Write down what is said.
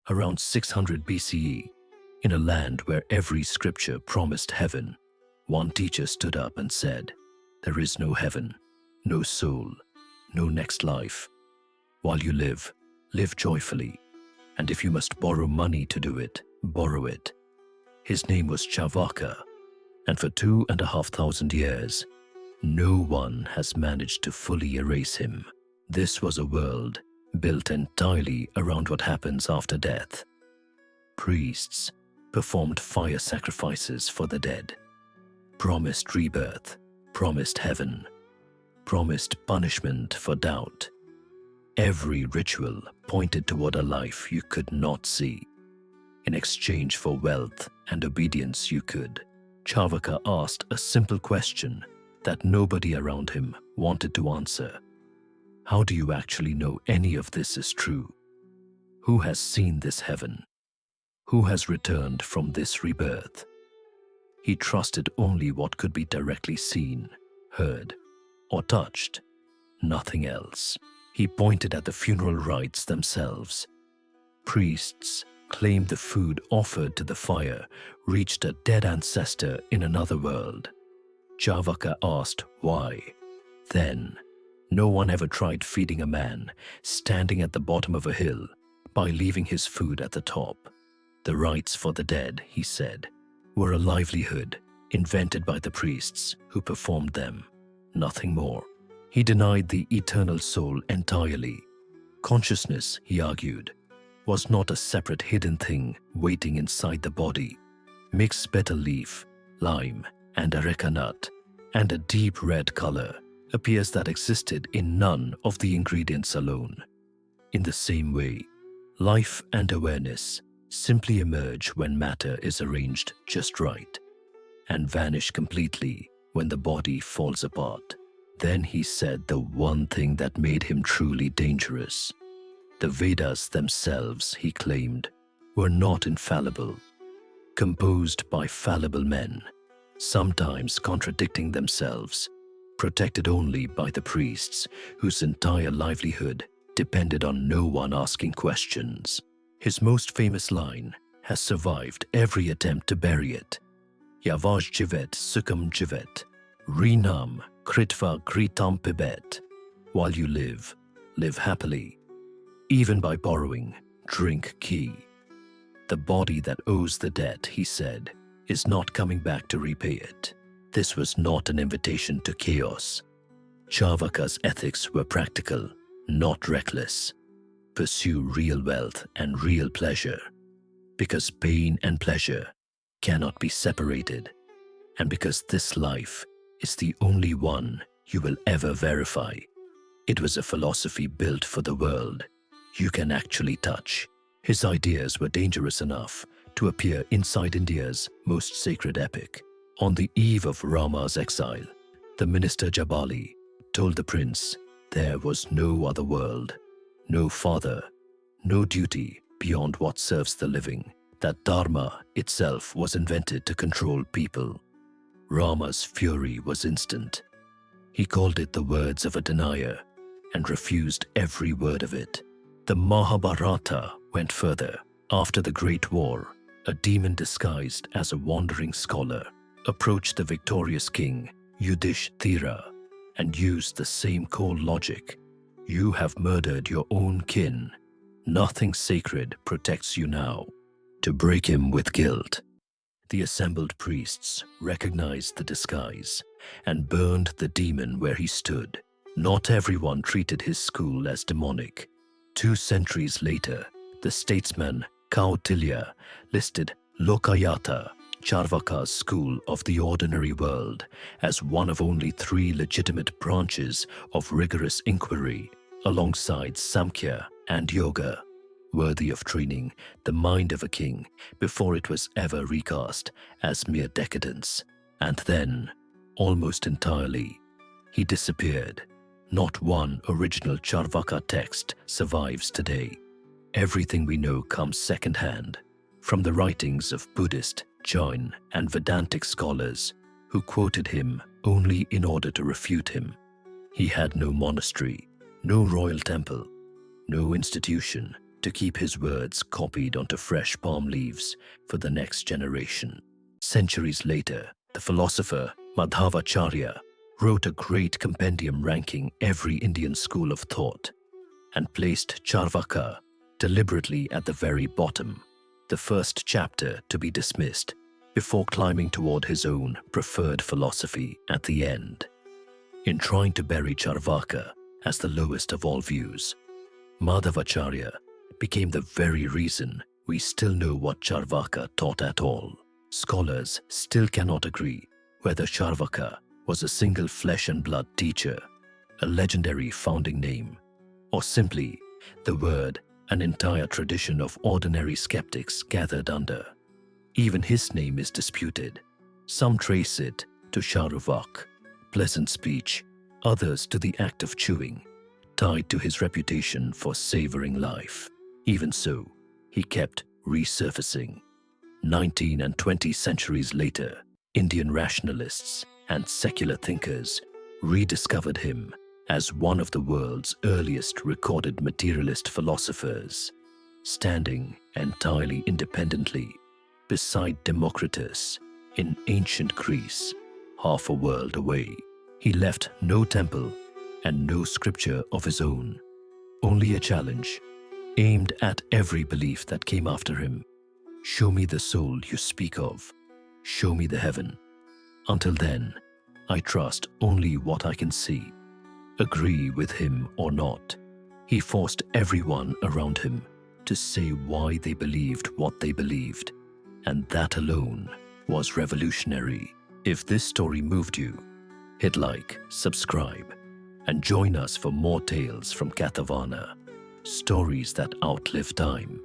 Around 600 BCE, in a land where every scripture promised heaven, one teacher stood up and said, "There is no heaven, no soul, no next life. While you live, live joyfully, and if you must borrow money to do it, borrow it." His name was Charvaka, and for 2,500 years, no one has managed to fully erase him. This was a world built entirely around what happens after death. Priests performed fire sacrifices for the dead, promised rebirth, promised heaven, promised punishment for doubt. Every ritual pointed toward a life you could not see. In exchange for wealth and obedience you could. Charvaka asked a simple question that nobody around him wanted to answer. How do you actually know any of this is true? Who has seen this heaven? Who has returned from this rebirth? He trusted only what could be directly seen, heard, or touched, nothing else. He pointed at the funeral rites themselves. Priests claimed the food offered to the fire reached a dead ancestor in another world. Charvaka asked why. Then, no one ever tried feeding a man standing at the bottom of a hill by leaving his food at the top. The rites for the dead, he said, were a livelihood invented by the priests who performed them, nothing more. He denied the eternal soul entirely. Consciousness, he argued, was not a separate hidden thing waiting inside the body. Mix betel leaf, lime, and areca nut, and a deep red color appears that existed in none of the ingredients alone. In the same way, life and awareness simply emerge when matter is arranged just right, and vanish completely when the body falls apart. Then he said the one thing that made him truly dangerous. The Vedas themselves, he claimed, were not infallible, composed by fallible men, sometimes contradicting themselves, protected only by the priests whose entire livelihood depended on no one asking questions. His most famous line has survived every attempt to bury it. Yavash jivet sukham jivet, rinam kritva kritam pibet. While you live, live happily. Even by borrowing, drink ghee. The body that owes the debt, he said, is not coming back to repay it. This was not an invitation to chaos. Charvaka's ethics were practical, not reckless. Pursue real wealth and real pleasure, because pain and pleasure cannot be separated, and because this life is the only one you will ever verify. It was a philosophy built for the world you can actually touch. His ideas were dangerous enough to appear inside India's most sacred epic. On the eve of Rama's exile, the minister Jabali told the prince there was no other world, no father, no duty beyond what serves the living, that Dharma itself was invented to control people. Rama's fury was instant. He called it the words of a denier and refused every word of it. The Mahabharata went further. After the Great War, a demon disguised as a wandering scholar approached the victorious king, Yudhishthira, and used the same cold logic. You have murdered your own kin. Nothing sacred protects you now. To break him with guilt, the assembled priests recognized the disguise and burned the demon where he stood. Not everyone treated his school as demonic. 2 centuries later, the statesman Kautilya listed Lokayata, Charvaka's school of the ordinary world, as one of only 3 legitimate branches of rigorous inquiry, alongside Samkhya and Yoga, worthy of training the mind of a king before it was ever recast as mere decadence. And then, almost entirely, he disappeared. Not one original Charvaka text survives today. Everything we know comes secondhand, from the writings of Buddhist, Jain, and Vedantic scholars who quoted him only in order to refute him. He had no monastery, no royal temple, no institution, to keep his words copied onto fresh palm leaves for the next generation. Centuries later, the philosopher Madhvacharya wrote a great compendium ranking every Indian school of thought and placed Charvaka deliberately at the very bottom, the first chapter to be dismissed, before climbing toward his own preferred philosophy at the end. In trying to bury Charvaka as the lowest of all views, Madhvacharya became the very reason we still know what Charvaka taught at all. Scholars still cannot agree whether Charvaka was a single flesh and blood teacher, a legendary founding name, or simply the word an entire tradition of ordinary skeptics gathered under. Even his name is disputed. Some trace it to Charvaka, pleasant speech, others to the act of chewing, tied to his reputation for savoring life. Even so, he kept resurfacing. 19 and 20 centuries later, Indian rationalists and secular thinkers rediscovered him as one of the world's earliest recorded materialist philosophers, standing entirely independently beside Democritus in ancient Greece, half a world away. He left no temple and no scripture of his own, only a challenge aimed at every belief that came after him. Show me the soul you speak of. Show me the heaven. Until then, I trust only what I can see. Agree with him or not, he forced everyone around him to say why they believed what they believed, and that alone was revolutionary. If this story moved you, hit like, subscribe, and join us for more tales from Kathavana, stories that outlive time.